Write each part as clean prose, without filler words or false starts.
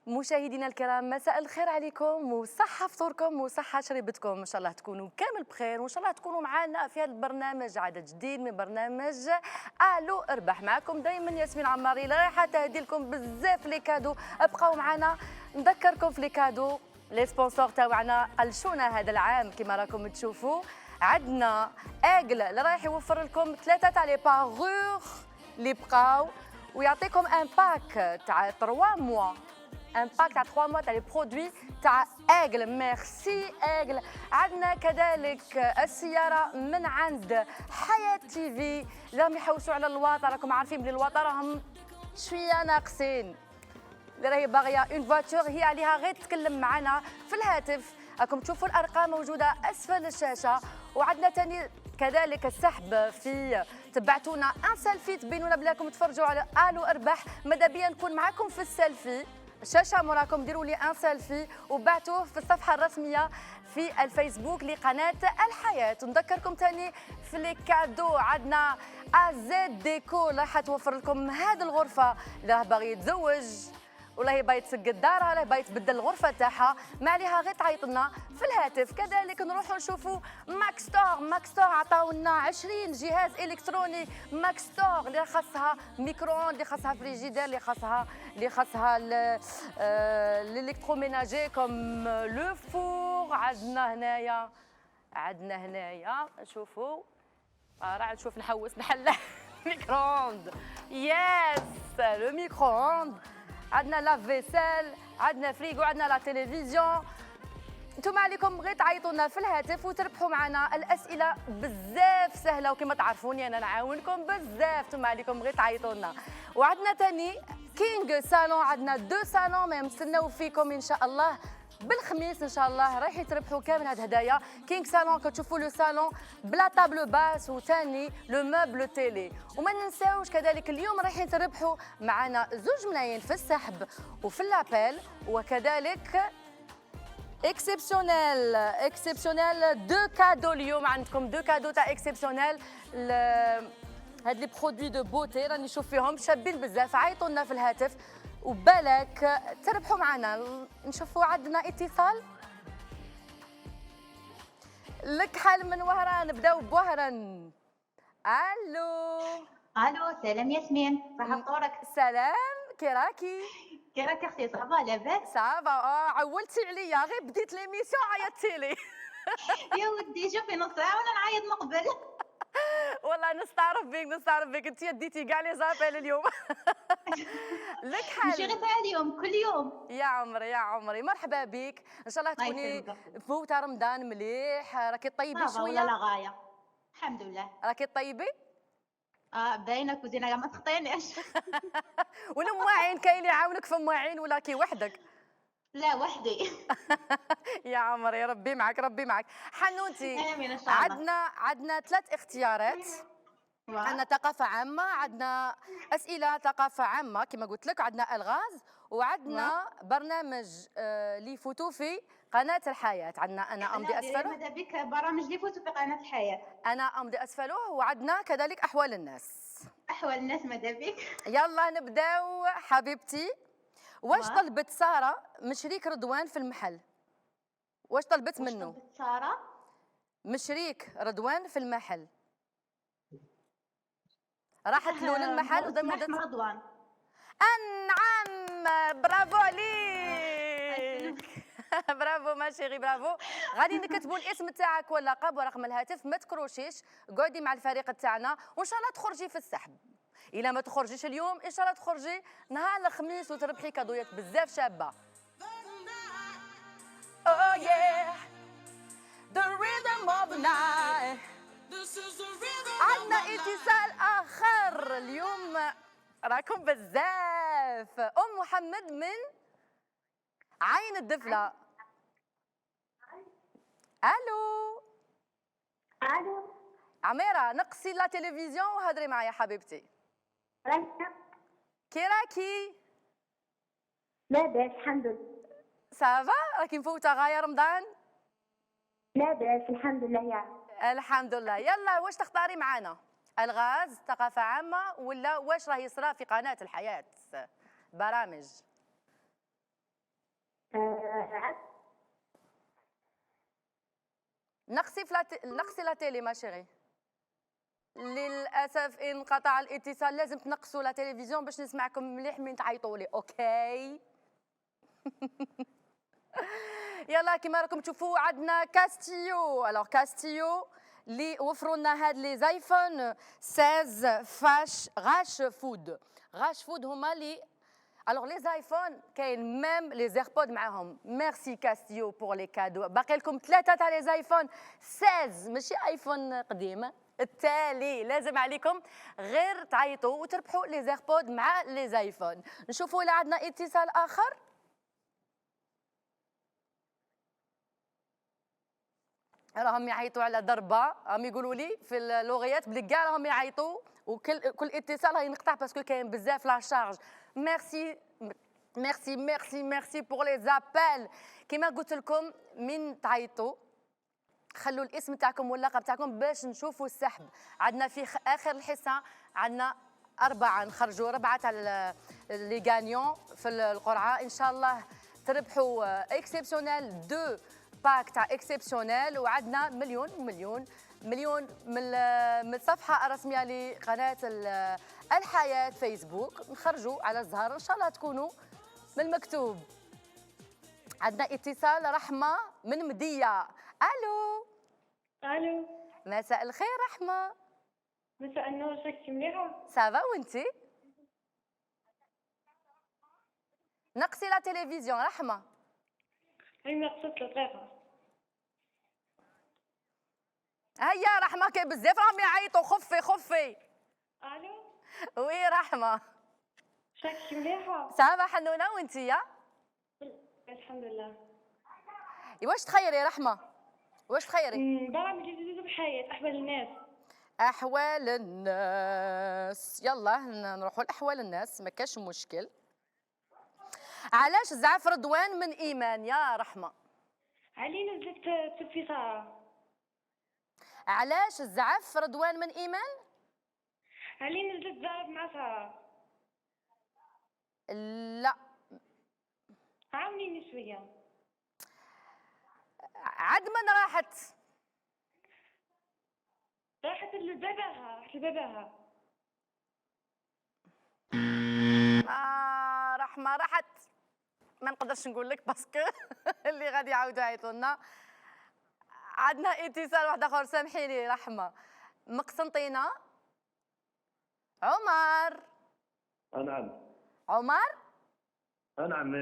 مشاهدينا الكرام، مساء الخير عليكم وصحة فطوركم وصحة شريبتكم. ان شاء الله تكونوا كامل بخير وان شاء الله تكونوا معنا في هذا البرنامج، عدد جديد من برنامج الو اربح. معكم دائما ياسمين عماري اللي رايحه تهدي لكم بزاف لي كادو. ابقاو معنا، نذكركم في لي كادو. لي سبونسور تاعنا قلشونا هذا العام كما راكم تشوفوا. عندنا اجل اللي رايح يوفر لكم ثلاثه تاع لي باغور اللي بقاو ويعطيكم ان باك تاع 3 موا، ان باك تاع 3 موا تاع لي برودوي تاع اجل. ميرسي اجل. عندنا كذلك السياره من عند حياه تي في، راهم يحوسوا على الواطه. راكم عارفين بلي الواطه راهم شويه ناقصين. اللي راهي باغيه اون فواتور هي عليها غير تتكلم معنا في الهاتف. راكم تشوفوا الارقام موجوده اسفل الشاشه. وعندنا ثاني كذلك السحب في تبعتونا ان سيلفي تبينونا بلاكم تفرجوا على الو ارباح. ماذا بيا نكون معكم في السيلفي، الشاشه موراكم ديروا لي ان سيلفي وبعتوه في الصفحه الرسميه في الفيسبوك لقناه الحياه. نذكركم ثاني في لي كادو، عندنا ازيد ديكو راح توفر لكم هذه الغرفه اللي راه باغي يتزوج ولا هي باغي تسقد دارها ولا باغي تبدل الغرفه تاعها، ما عليها غير تعيط لنا في الهاتف. كذلك نروحوا نشوفوا ماكس ستور. ماكس ستور عطاونا 20 جهاز الكتروني ماكس ستور اللي خاصها ميكرووند، اللي خاصها فريجيدير، اللي خاصها الالكتروميناجي كوم لو فور. عندنا هنايا شوفوا، راه نشوف نحوس نحل ميكرووند. يس لو ميكرووند. عندنا لا فيسيل، عندنا فريغو، عندنا لا تلفزيون. انتم عليكم غير تعيطوا لنا في الهاتف وتربحوا معنا. الاسئله بزاف سهله وكما تعرفوني انا نعاونكم بزاف. انتم عليكم غير تعيطوا لنا. وعندنا ثاني كينغ سالون، عندنا 2 سالون ما نستناو فيكم ان شاء الله. بالخميس ان شاء الله رايح يتربحوا كامل هاد الهدايا. كينغ سالون كتشوفوا لو سالون بلا طابلو باس وثاني لو موبل تيلي. وما ننساوش كذلك اليوم رايحين تربحوا معنا 2 ملايين في السحب وفي لابيل. وكذلك اكسبسيونيل 2 كادو. اليوم عندكم 2 كادو تاع اكسبسيونيل. هاد لي برودوي دو بوتي راني نشوف فيهم شابين بزاف. عيطوا لنا في الهاتف وبالك تربحوا معنا. نشوفوا عندنا اتصال. لك حال من وهران، نبداو بوهران. الو. الو، سلام ياسمين، صحة فطورك؟ سلام، كي راكي؟ كي راك اختي؟ صافا لاباس؟ صافا. عولتي عليا، غير بديت ليميسيون عيطتي لي. يا ودي شوفي نص ساعة وانا نعيط من قبل. والله نستعرف بك انت ديتي كاع لي زابيل اليوم. لك حال؟ ماشي غير تاع اليوم، كل يوم. يا عمري مرحبا بك. ان شاء الله تكوني فوتة رمضان مليح. راكي طيبي صافا ولا لا شويه؟ غاية، الحمد لله. راكي طيبي؟ باينة كوزينة ما تخطينيش. والمواعين كاين اللي يعاونك في المواعين ولا كي وحدك؟ لا وحدي. يا عمري ربي معك حنوتي. امين ان شاء الله. عندنا 3 اختيارات. عندنا ثقافة عامة، عندنا أسئلة ثقافة عامة كما قلت لك، عندنا ألغاز، وعندنا برنامج اللي يفوتوا في قناة الحياة. عندنا أنا أمضي أسفله. ماذا بك برامج اللي يفوتوا في قناة الحياة. أنا أمضي أسفله. وعندنا كذلك أحوال الناس. أحوال الناس ماذا بك. يلا نبداو حبيبتي. واش طلبت سارة من شريك رضوان في المحل؟ واش طلبت منه؟ واش طلبت سارة من شريك رضوان في المحل؟ راحت له للمحل وضمدت رضوان. نعم، برافو عليك. برافو ما شيري، برافو. غادي نكتبوا الاسم تاعك واللقب ورقم الهاتف. ما تكروشيش، قعدي مع الفريق تاعنا وان شاء الله تخرجي في السحب. الا ما تخرجيش اليوم ان شاء الله تخرجي نهار الخميس وتربحي كادويات بزاف شابه. Oh yeah, the rhythm of the night. عندنا اتصال اخر اليوم، راكم بزاف. ام محمد من عين الدفله. الو. عميره نقصي لا تلفزيون وهضري معايا حبيبتي. كي راكي؟ لاباس الحمد لله. صافا؟ راكي مفوته غايه رمضان؟ لاباس الحمد لله يا الحمد لله. يلا واش تختاري معانا؟ الغاز، ثقافه عامه، ولا واش راه يصرى في قناه الحياه برامج؟ عاد. نقصي لا تيلي ما شيري. للاسف انقطع الاتصال، لازم تنقصوا لا تلفزيون باش نسمعكم مليح من تعيطوا لي. اوكي. يلا كيما راكم تشوفوا عندنا كاستيو. الوغ كاستيو اللي وفروا لنا هاد لي زايفون 16 فاش غاش فود. غاش فود هما اللي الوغ لي زايفون كاين ميم لي زيربود معاهم. ميرسي كاستيو بور لي كادو. باقي لكم 3 تاع لي زايفون 16 ماشي ايفون قديم. التالي لازم عليكم غير تعيطوا وتربحوا لي زيربود مع لي زايفون. نشوفوا الا عندنا اتصال اخر. راهم يعيطوا على ضربه، راهم يقولوا لي في اللغيات بلي كاع راهم يعيطوا وكل اتصال راهي نقطع باسكو كاين بزاف لا شارج. ميرسي ميرسي ميرسي ميرسي بور لي زابيل. كيما قلت لكم من تعيطوا خلوا الاسم تاعكم واللقب تاعكم باش نشوفوا السحب. عندنا في اخر الحصه عندنا 4 نخرجوا 4 تاع لي غانيون في القرعه. ان شاء الله تربحوا اكسبسيونيل 2 باك تاع اكسبسيونيل، وعندنا مليون من الصفحه الرسميه لقناه الحياه فيسبوك. نخرجوا على الزهر ان شاء الله تكونوا من المكتوب. عندنا اتصال رحمه من مديه. الو. الو. مساء الخير رحمه. مساء النور، راكي مليحه؟ سافا وانتي؟ نقصي لا تلفزيون رحمه. هاي نقصت دقيقه. هيا رحمه كاين بزاف راهم يعيطوا. خفي. الو. وي رحمه. راكي مليحه؟ سافا حنونه وانتي؟ الحمد لله. واش تخيري رحمه؟ واش تخيري؟ برامج جديده بحياه احوال الناس. احوال الناس. يلا نروحوا لاحوال الناس ما كاش مشكل. علاش زعف رضوان من ايمان يا رحمه؟ علي نزلت في ساره. علاش زعف رضوان من ايمان؟ علي نزلت زارب مع ساره. لا عاونيني شويه. عاد من راحت لباباها. رحمه راحت. ما نقدرش نقول لك باسكو اللي غادي يعاودوا يعيطوا لنا. عندنا اتصال واحد اخر. سامحيني رحمه. مقسنطينه. عمر. نعم. عمر. نعم.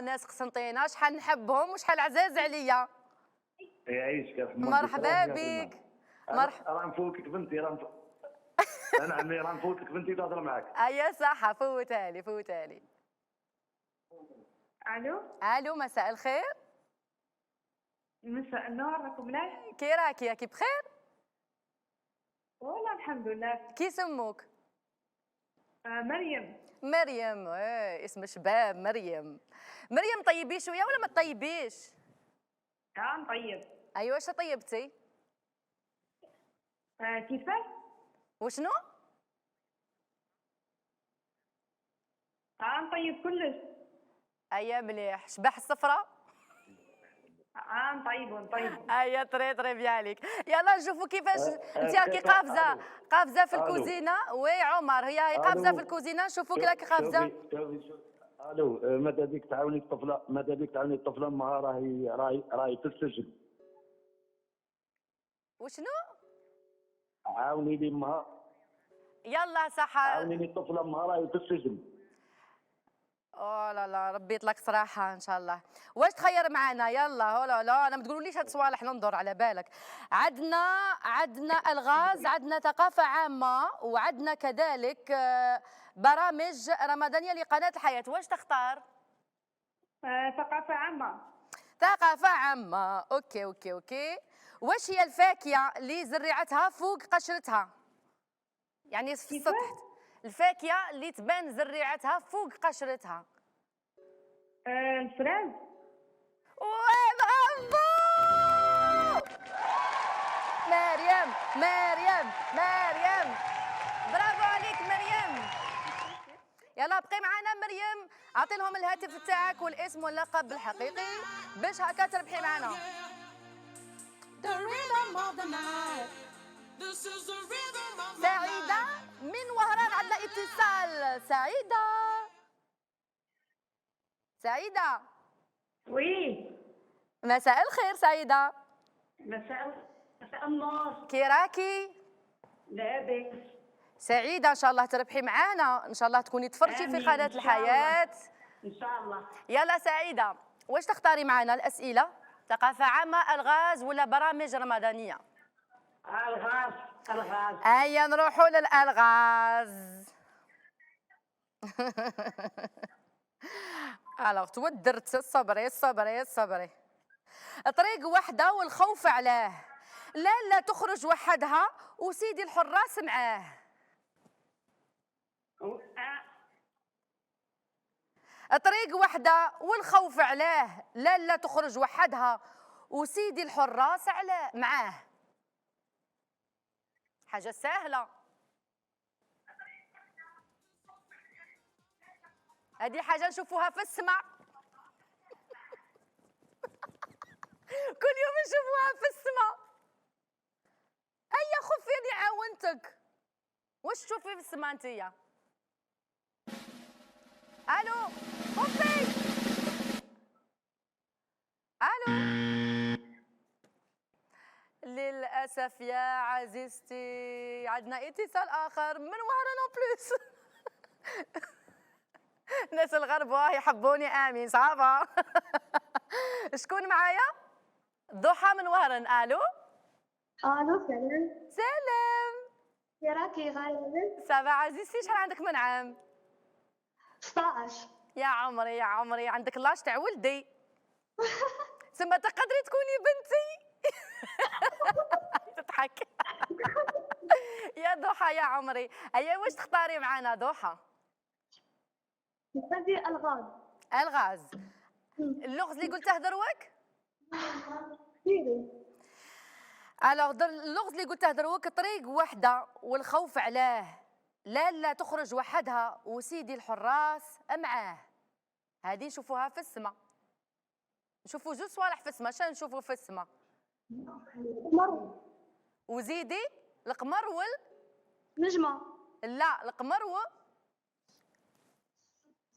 ناس قسنطينه شحال نحبهم وشحال عزاز عليا. يعيشك يا رحمة. مرحبا بك. راه نفوتك بنتي نعم راه نفوتك بنتي تهضر معاك. ايا صح. فوتها لي. الو مساء الخير. مساء النور، راكم ملاح؟ كي راكي بخير؟ والله الحمد لله. كي سموك؟ مريم. اسم شباب. مريم طيبي شويه ولا ما تطيبيش؟ نطيب. ايوا واش طيبتي؟ كيفاش؟ وشنو؟ نطيب كلش. ايا مليح. شبح الصفرة؟ نطيب. ايا تري بيان عليك. يلا نشوفوا كيفاش انت راكي قافزه في الكوزينه. وي عمر هي قافزه في الكوزينه. نشوفوك راكي قافزه. الو. ماذا بيك تعاوني الطفله ما راهي في السجن. وشنو؟ عاوني لي امها. يلا صح. عاوني لي الطفله ما راهي في السجن. لا ربي يطلق صراحه ان شاء الله. واش تخير معنا؟ يلا لا انا ما تقولوليش هاد الصوالح ننظر على بالك. عندنا الغاز، عندنا ثقافه عامه، وعندنا كذلك برامج رمضانيه لقناه الحياه. واش تختار؟ ثقافه عامه. اوكي. واش هي الفاكهه اللي زريعتها فوق قشرتها؟ يعني في السطح. الفاكهه اللي تبان زريعتها فوق قشرتها. الفراز. برافو مريم. برافو عليك مريم. يلا بقي معنا مريم، اعطي لهم الهاتف تاعك والاسم واللقب الحقيقي باش هكا تربحي معنا. سعيدة من وهران عندنا اتصال. سعيدة وي. مساء الخير سعيدة. مساء النور. كي راكي؟ لاباس. سعيدة ان شاء الله تربحي معانا، ان شاء الله تكوني تفرجي في آمين، قناة إن شاء الحياة. ان شاء الله. يلا سعيدة، واش تختاري معنا الأسئلة؟ ثقافة عامة، ألغاز ولا برامج رمضانية؟ الغاز. هيا نروحوا للألغاز. الوغ تودرت. صبري. طريق وحده والخوف علاه، لا تخرج وحدها وسيدي الحراس معاه. طريق وحده والخوف علاه، لا تخرج وحدها وسيدي الحراس معاه. حاجة سهلة، هذه حاجة نشوفوها في السماء. كل يوم نشوفوها في السماء. هيا خفي اني عاونتك. واش تشوفي في السماء انتيا؟ الو خفي. الو. للاسف يا عزيزتي عندنا اتصال اخر من وهران اون بلوس. ناس الغرب يحبوني. امين صعبه. شكون معايا؟ ضحى من وهران. الو. الو سلام. سلام. كي راكي غايبة؟ سافا عزيزتي، شحال عندك من عام؟ 16. يا عمري عندك لاش تاع ولدي. سما تقدري تكوني بنتي. تضحك. يا ضحى يا عمري، هيا واش تختاري معنا ضحى؟ نخلي الغاز. الغاز. اللغز اللي قلته دروك؟ سيري. الوغ اللغز اللي قلته دروك، طريق وحده والخوف علاه، لا تخرج وحدها وسيدي الحراس معاه. هذه نشوفوها في السماء. نشوفوا جوج صوالح في السماء. شنو نشوفوا في السماء؟ قمر. وزيدي القمر نجمة. لا القمر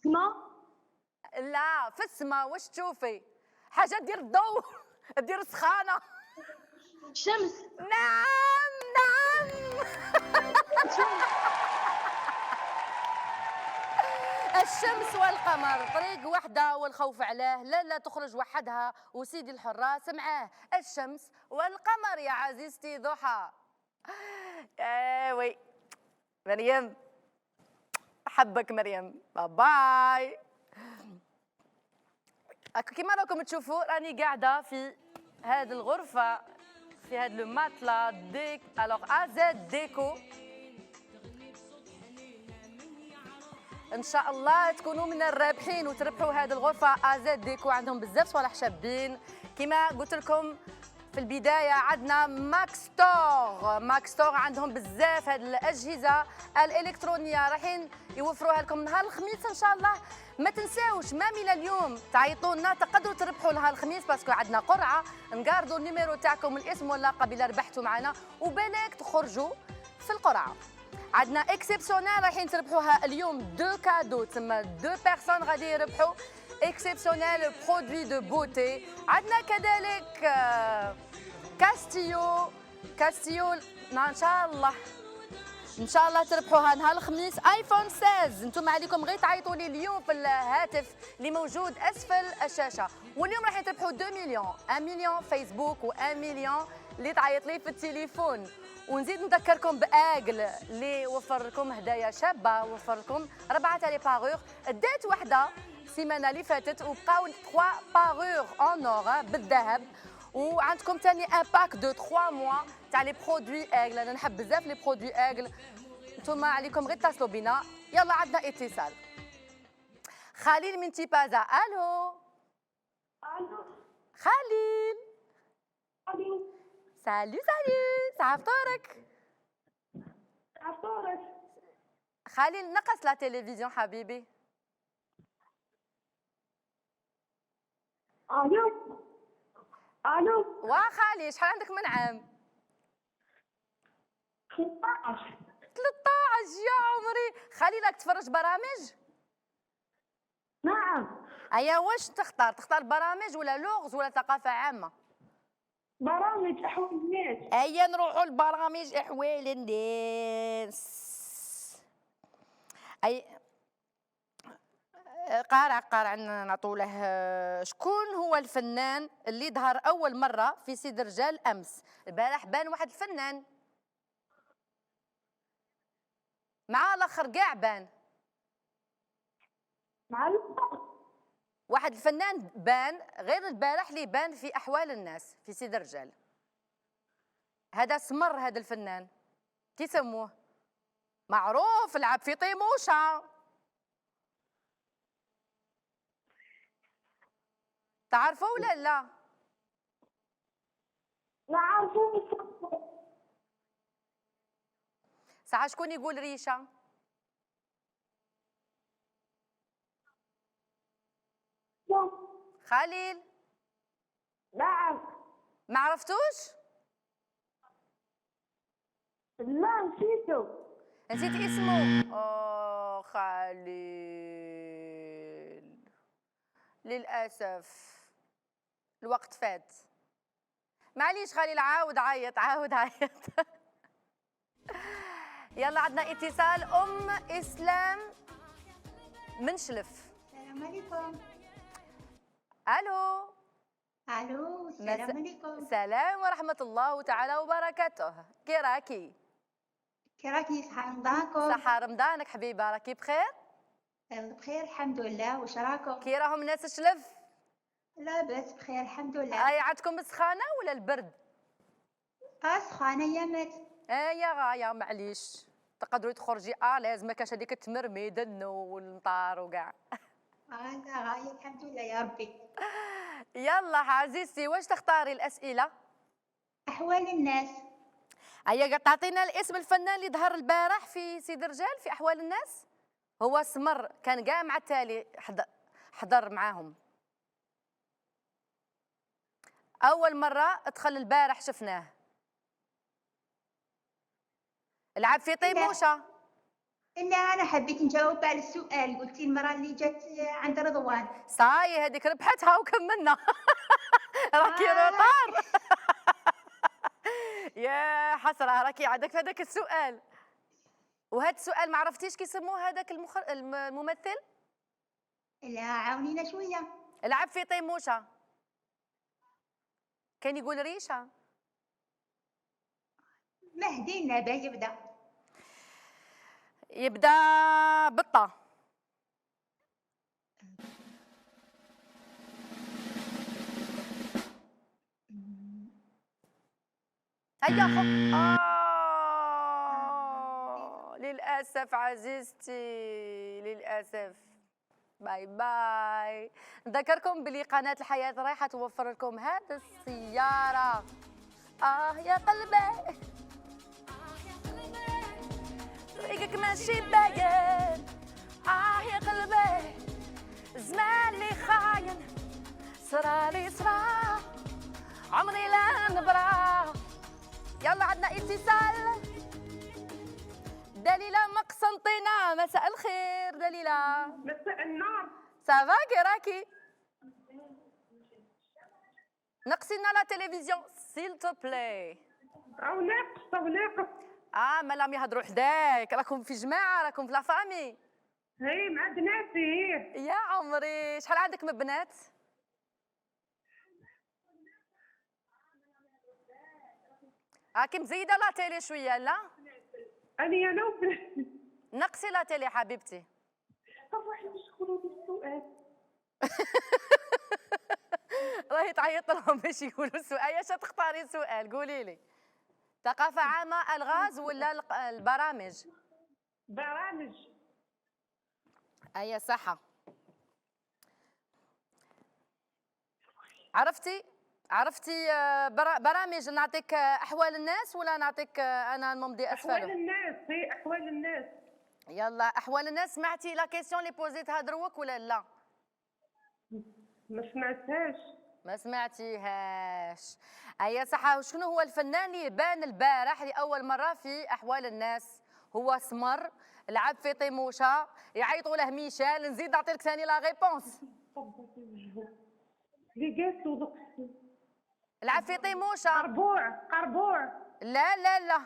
سما. لا في السماء واش تشوفي؟ حاجه دير الضوء. دير السخانه. شمس. نعم. الشمس والقمر. طريق وحده والخوف علاه، لا تخرج وحدها وسيدي الحراس معاه. الشمس والقمر يا عزيزتي ضحى. وي مريم، احبك مريم. باي. كيما راكم تشوفوا راني قاعده في هذه الغرفه، في هذا لو ماتلا ديك الوغ ازاد ديكو. ان شاء الله تكونوا من الرابحين وتربحوا هذه الغرفه ازاد ديكو. عندهم بزاف صوالح شابين. كما قلت لكم في البدايه عندنا ماكس ستور عندهم بزاف هذه الاجهزه الالكترونيه رايحين يوفروها لكم نهار الخميس ان شاء الله. ما تنساوش ما من اليوم تعيطوا لنا، تقدروا تربحوا نهار الخميس باسكو عندنا قرعه. نقاردوا النيميرو تاعكم الاسم واللقب الا ربحتوا معنا وبالك تخرجوا في القرعه. عندنا اكسبسيونيل رايحين تربحوها اليوم، دو كادو تسمى دو بيرسون غادي يربحوا اكسبسيونيل برودوي دو بوتي. عندنا كذلك كاستيو ان شاء الله تربحوها نهار الخميس ايفون 16. انتم عليكم غير تعيطوا لي اليوم في الهاتف اللي موجود اسفل الشاشه. واليوم راح تربحوا 2 مليون، 1 مليون فيسبوك و1 مليون اللي تعيط لي في التليفون. ونزيد نذكركم باجل اللي وفر لكم هدايا شابه، وفر لكم 4 تاع لي باغور دات وحده السيمانه اللي فاتت وبقاو 3 باغور اون اور بالذهب. وعندكم ثاني ان باك دو 3 موا تاع لي برودوي اجل. انا نحب بزاف لي برودوي اجل. نتوما عليكم غير اتصلوا بينا. يلا عندنا اتصال. خليل من تيبازا. الو خليل. سالو صحاب فطورك. خليل نقص لا تلفزيون حبيبي. الو الو وخالي شحال عندك من عام؟ 13. 13 يا عمري. خليل راك تفرج برامج؟ نعم ايا واش تختار برامج ولا لغز ولا ثقافه عامه؟ برامج احوال الناس. ايا نروحوا لبرامج احوال الناس. اي قارع نعطوا له. شكون هو الفنان اللي ظهر اول مره في سيد رجال امس؟ البارح بان واحد الفنان مع الاخر كاع بان معلومة. واحد الفنان بان غير البارح اللي بان في احوال الناس في سيد الرجال. هذا سمر هذا الفنان كي يسموه؟ معروف لعب في طيموشه. تعرفوا ولا لا؟ نعرفو. ساعة شكون يقول ريشه؟ خليل نعم. ما عرفتوش؟ لا نسيتو. نسيت اسمه. اوه خليل للاسف الوقت فات. معليش خليل عاود عيط. يلا عندنا اتصال. ام اسلام من شلف. السلام عليكم. الو. الو السلام عليكم. السلام ورحمه الله تعالى وبركاته. كي راكي؟ كي راكي؟ صحة رمضانكم؟ صحة رمضانك حبيبه. راكي بخير؟ بخير الحمد لله. واش راكم؟ كي راهم الناس شلف؟ لاباس بخير الحمد لله. اي عندكم السخانه ولا البرد؟ سخانة يامات. يا غايه معليش تقدري تخرجي لازم ما كانش هذيك التمرميد والمطار وكاع. لا غاية الحمد لله يا ربي. يلا عزيزتي واش تختاري الاسئله؟ أحوال الناس. هيا تعطينا الاسم الفنان اللي ظهر البارح في سيد رجال في احوال الناس. هو سمر كان كاع مع التالي حضر معاهم. اول مره ادخل البارح شفناه. لعب في طيموشه. لا أنا حبيت نجاوب على السؤال. قلتي المرة اللي جات عند رضوان. صاي هذيك ربحتها وكملنا. راكي روطار. يا حسره راكي عندك في هذاك السؤال. وهذا السؤال ما عرفتيش كيسموه هذاك الممثل؟ لا عاونينا شوية. لعب في طيموشه كان يقول ريشه. مهدي النبا يبدا بطه. هيا للاسف عزيزتي للاسف. باي باي. نذكركم بلي قناه الحياه رايحه توفر لكم هذه السياره. يا قلبي طريقك ماشي باين. يا قلبي زماني خاين. صرالي صرا عمري لا نبرا. يلا عندنا اتصال. دليلة مقسنطينة. مساء الخير دليلة. مساء النور. سافا كي راكي؟ نقصي لنا لا تلفزيون سيل تو بلاي. او ناقص. مالهم يهضروا حداك. راكم في جماعة راكم في لا فامي. هي مع بناتي. يا عمري شحال عندك من بنات؟ راكي مزيدة لا تيلي شوية لا؟ انا وبناتي. نقصي لا تيلي حبيبتي. طب واحد يشكروا بالسؤال. راهي تعيط لهم باش يقولوا السؤال. اش تختاري سؤال قولي لي؟ ثقافة عامة الغاز ولا البرامج؟ برامج. أي صحة. عرفتي برامج نعطيك أحوال الناس ولا نعطيك أنا نمضي أسفله؟ احوال الناس. هي احوال الناس. يلا احوال الناس، سمعتي لا كيسيون اللي بوزيتها دروك ولا لا؟ ما سمعتهاش. ما سمعتيهاش. هيا صح. شنو هو الفنان اللي بان البارح لاول مره في احوال الناس؟ هو سمر، لعب في طيموشه، يعيطوا له ميشيل، نزيد نعطيك ثاني لا ريبونس. اللي قاسو دوك. لعب في طيموشه. قربوع. لا لا لا.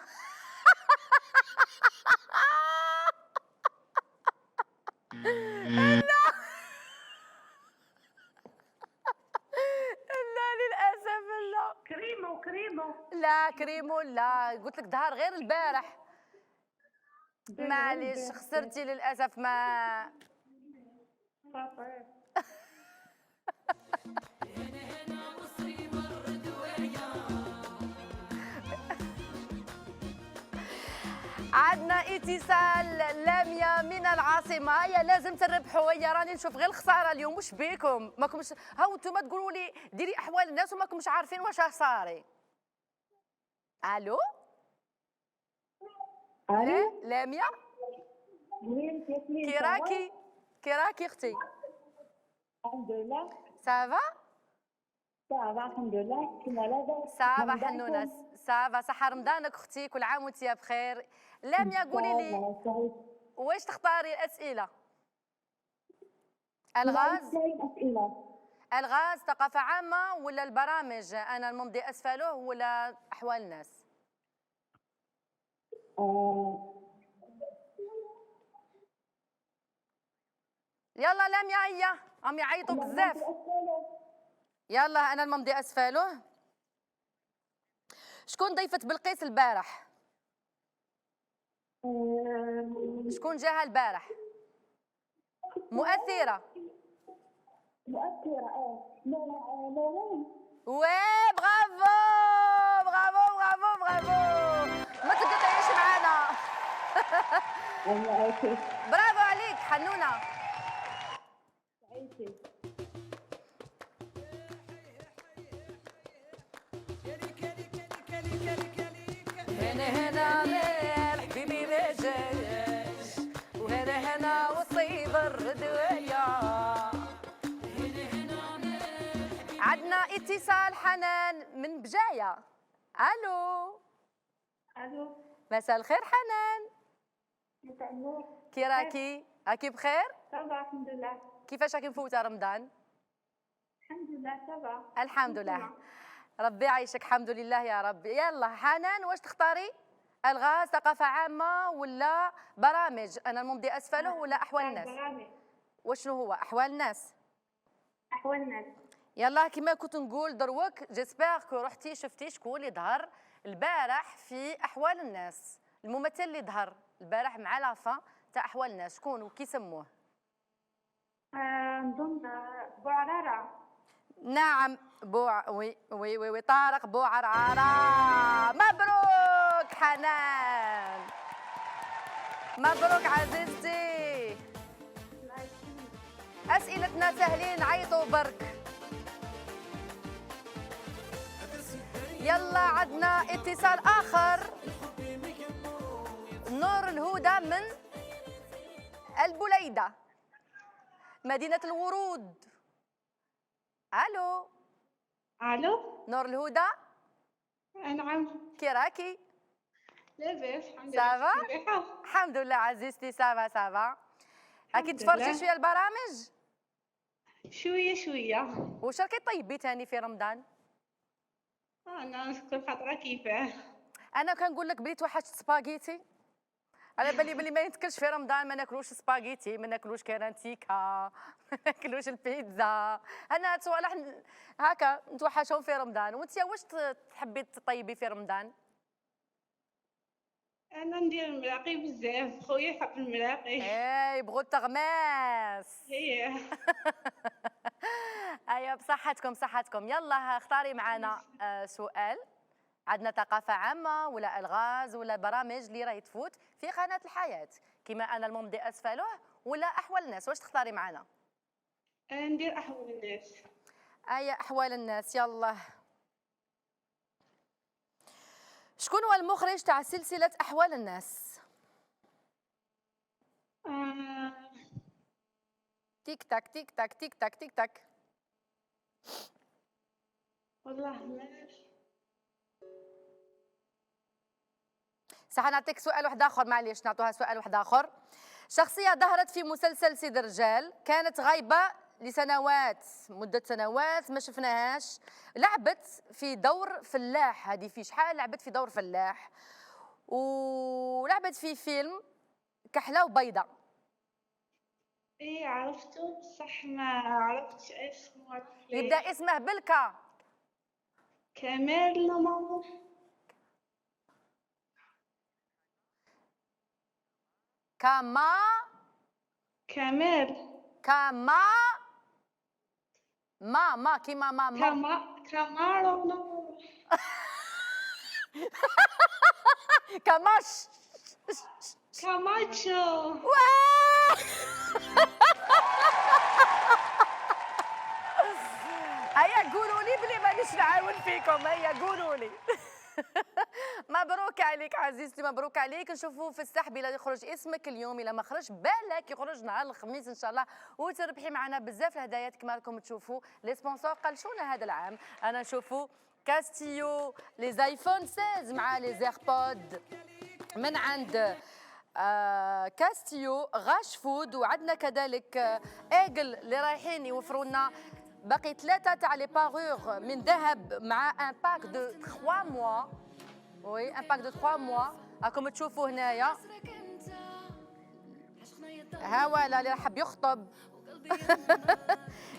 لا للاسف لا. كريمو. لا كريمو لا، قلت لك ظهر غير البارح. معليش خسرتي للاسف. ما عندنا اتصال لاميا من العاصمه. يا لازم تربحوا. يا راني نشوف غير الخساره اليوم. وش بيكم؟ ماكمش هاو انتم تقولوا لي ديري احوال الناس وماكمش عارفين واش صاري. الو لاميا، كي راكي اختي؟ الحمد لله. سافا صافا الحمد لله. كيما لاباس؟ سافا حنونه. سافا صحة رمضانك اختي، كل عام وانت بخير. لاميا قولي لي واش تختاري الاسئله؟ الغاز، الغاز، ثقافه عامه، ولا البرامج انا الممضي اسفله، ولا احوال الناس؟ يلا لاميا، هيا عم يعيطوا بزاف. يلا انا الممضي اسفله. شكون ضيفة بلقيس البارح؟ شكون جاها البارح؟ مؤثرة. وي برافو برافو برافو برافو. ما تقطعيش معانا. برافو عليك حنونة. هنا مال حبيبي ما جاش، وهنا وصيب الردوية. عندنا اتصال حنان من بجاية. الو مساء الخير حنان. مساء النور. كي راكي؟ راكي بخير؟ صافا الحمد لله. كيفاش راكي مفوتة رمضان؟ الحمد لله صافا. الحمد لله. ربي يعيشك. الحمد لله يا ربي. يلا حنان واش تختاري؟ الغاز، ثقافة عامة، ولا برامج انا الممضي اسفله، ولا احوال الناس؟ برامج. وشنو هو احوال الناس؟ احوال الناس. يلا كما كنت نقول دروك، جيسبيغ كو رحتي شفتي شكون اللي ظهر البارح في احوال الناس. الممثل اللي ظهر البارح مع لافان تاع احوال الناس شكون وكي سموه؟ نظن بوعرارة. نعم وي طارق بوعرعرة. مبروك حنان، مبروك عزيزتي. اسئلتنا سهلين، عيطوا برك. يلا عندنا اتصال اخر. نور الهدى من البليده، مدينه الورود. الو نور الهدى. نعم. كي راكي؟ لاباس الحمد سافا؟ لله. الحمد لله عزيزتي. سافا. راكي الحمد تفرجي لله. شويه البرامج؟ شوية. واش راكي طيبي تاني في رمضان؟ انا نسكن خاطرة كيفاه. انا كنقول لك بلي توحشت سباغيتي. على بالي بلي ما يتكلش في رمضان ما ناكلوش سباغيتي، ما ناكلوش كرانتيكا، ما ناكلوش البيتزا. انا صوالح هكا نتوحشهم في رمضان. وانت واش تحبي تطيبي في رمضان؟ انا ندير المراقي بزاف، خويا يحب المراقي. اي بغوا التغماس. هي. ايوا بصحتكم. يلا اختاري معنا سؤال. عندنا ثقافة عامة، ولا الغاز، ولا برامج اللي راهي تفوت في قناة الحياة كما انا الممضي اسفله، ولا احوال الناس؟ واش تختاري معنا؟ ندير احوال الناس. احوال الناس. يلا شكون هو المخرج تاع سلسلة احوال الناس؟ آه، تيك تاك تيك تاك تيك تاك تيك تاك. والله ما صح نعطيك سؤال واحد اخر، معليش نعطوها سؤال واحد اخر. شخصيه ظهرت في مسلسل سيد الرجال، كانت غايبه لسنوات، مده سنوات ما شفناهاش، لعبت في دور فلاح. هذه في شحال لعبت في دور فلاح، ولعبت في فيلم كحله وبيضه. إيه عرفته، صح ما عرفتش اسمه. يبدا اسمه بالكا. كمال ماما. كما كمال. كما ما كيما ماما. كمال ماما. كماش. كاماتشو. هيا قولوا لي بلي مانيش نعاون فيكم، هيا قولوا لي. مبروك عليك عزيزتي، مبروك عليك. نشوفوا في السحب الى يخرج اسمك اليوم، الى ما خرج بالك يخرج نهار الخميس ان شاء الله، وتربحي معنا بزاف الهدايا كما راكم تشوفوا. لي سبونسور قلشونا هذا العام. انا نشوفوا كاستيو، لي ايفون 16 مع لي زيربود من عند كاستيو، غاش فود، وعندنا كذلك ايجل اللي رايحين يوفروا لنا باقي 3 تاع لي باغور من ذهب مع ان باك دو 3 موا. وي ان باك دو 3 موا راكم تشوفوا هنايا. ها ولا اللي حاب يخطب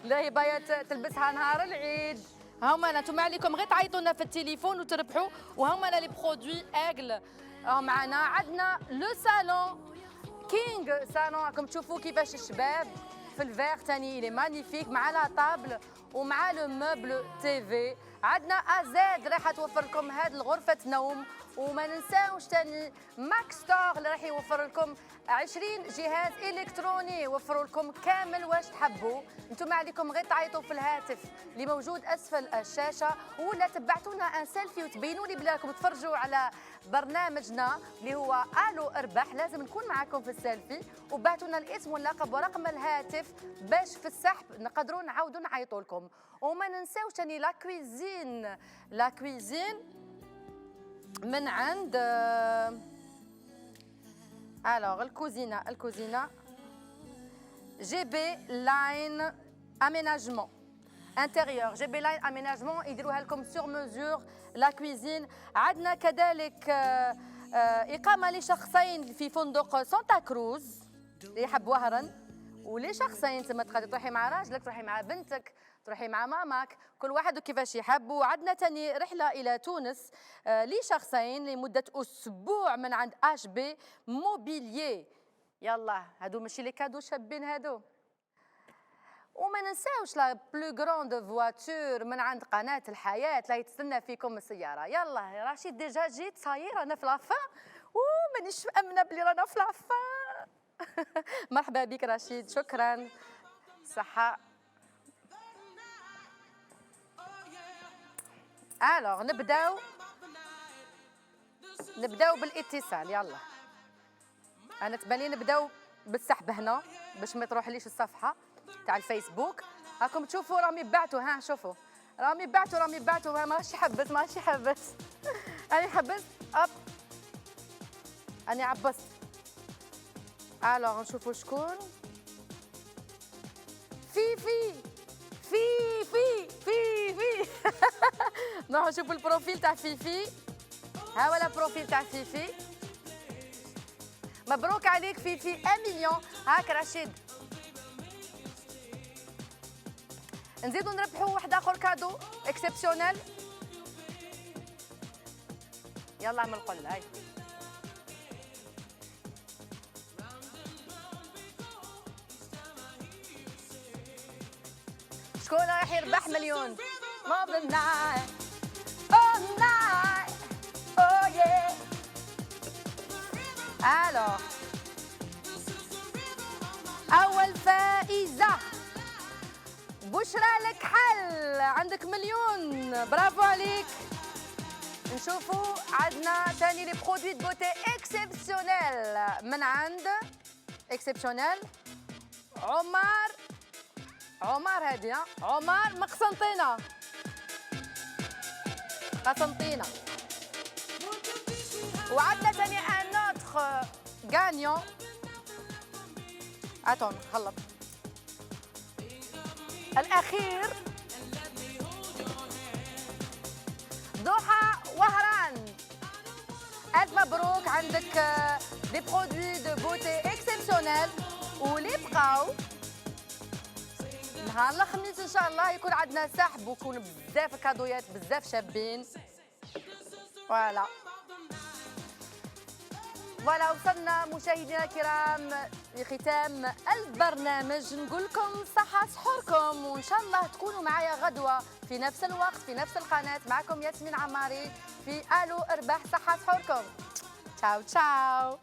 لا باية تلبسها نهار العيد. هما انتم عليكم غير تعيطونا في التليفون وتربحوا. وهما لي برودوي ايجل معنا. عندنا لو صالون كينغ صالون، راكم تشوفوا كيفاش الشباب في الفير ثاني لي مانيفيك مع لا طابل ومع لو موبل تي في. عندنا ازاد راح توفر لكم هذه الغرفه نوم. وما ننساوش ثاني ماكس ستور اللي راح يوفر لكم 20 جهاز الكتروني، يوفروا لكم كامل واش تحبوا. انتم عليكم غير تعيطوا في الهاتف اللي موجود اسفل الشاشه، ولا تبعتونا ان سيلفي وتبينوا لي بلي راكم تفرجوا على برنامجنا اللي هو الو اربح. لازم نكون معاكم في السيلفي، وبعتونا الاسم واللقب ورقم الهاتف باش في السحب نقدروا نعاودوا نعيطوا لكم. وما ننساوش ثاني لا كويزين، لا كويزين من عند الوغ الكوزينه جي بي لاين اميناجمون انتيريور. جي بي لاين اميناجمون يديروها لكم سور ميزور لا كويزين. عندنا كذلك اقامه لشخصين في فندق سانتا كروز اللي يحب وهرا، ولشخصين تما تقدري تروحي مع راجلك، تروحي مع بنتك، تروحي مع ماماك، كل واحد وكيفاش يحب. وعندنا ثاني رحله الى تونس لشخصين لمده اسبوع من عند اش بي موبيليي. يلا هادو ماشي لي كادو شابين هادو. وما ننساوش لا بلو غروند فواتور من عند قناه الحياه لا يتسنى فيكم السياره. يلا يا رشيد ديجا جيت صاير انا في لافان مانيش مامنه بلي رانا في لافان. مرحبا بك رشيد، شكرا. صحه. الوغ نبداو بالاتصال. يلا انا تبالي نبداو بالسحب هنا باش ما تروحليش الصفحه تاع الفيسبوك. راكم تشوفوا راهم يبعتوا، ها شوفوا راهم يبعتوا ماشي حبس انا حبست اب انا عبست. الوغ نشوفوا شكون. في نروحوا نشوفوا البروفيل تاع فيفي. ها ولا بروفيل تاع فيفي. مبروك عليك فيفي 1 مليون. هاك رشيد نزيدوا نربحوا واحد اخر كادو اكسبسيونيل. يلا عمل القل. هاي شكون راح يربح مليون؟ More than night, all night, oh yeah. Alors, أول فائزة بشرى لك حل، عندك مليون، برافو عليك. نشوفوا عندنا ثاني لي برودوي دو بوتي اكسبسيونيل من عند اكسبسيونيل. عمر هادي، ها عمر من قسنطينة. قسنطينة. وعندنا ثاني ان اوتر غانيون. اتون خلط. الاخير ضحى وهران. الف مبروك، عندك دي برودوي دو بوتي اكسبسيونيل. واللي بقاو نهار الخميس ان شاء الله يكون عندنا سحب ويكون بزاف كادويات بزاف شابين. فوالا وصلنا مشاهدينا الكرام لختام البرنامج. نقول لكم صحة سحوركم، وان شاء الله تكونوا معايا غدوة في نفس الوقت في نفس القناة. معكم ياسمين عماري في الو اربح صحة سحوركم. تشاو تشاو.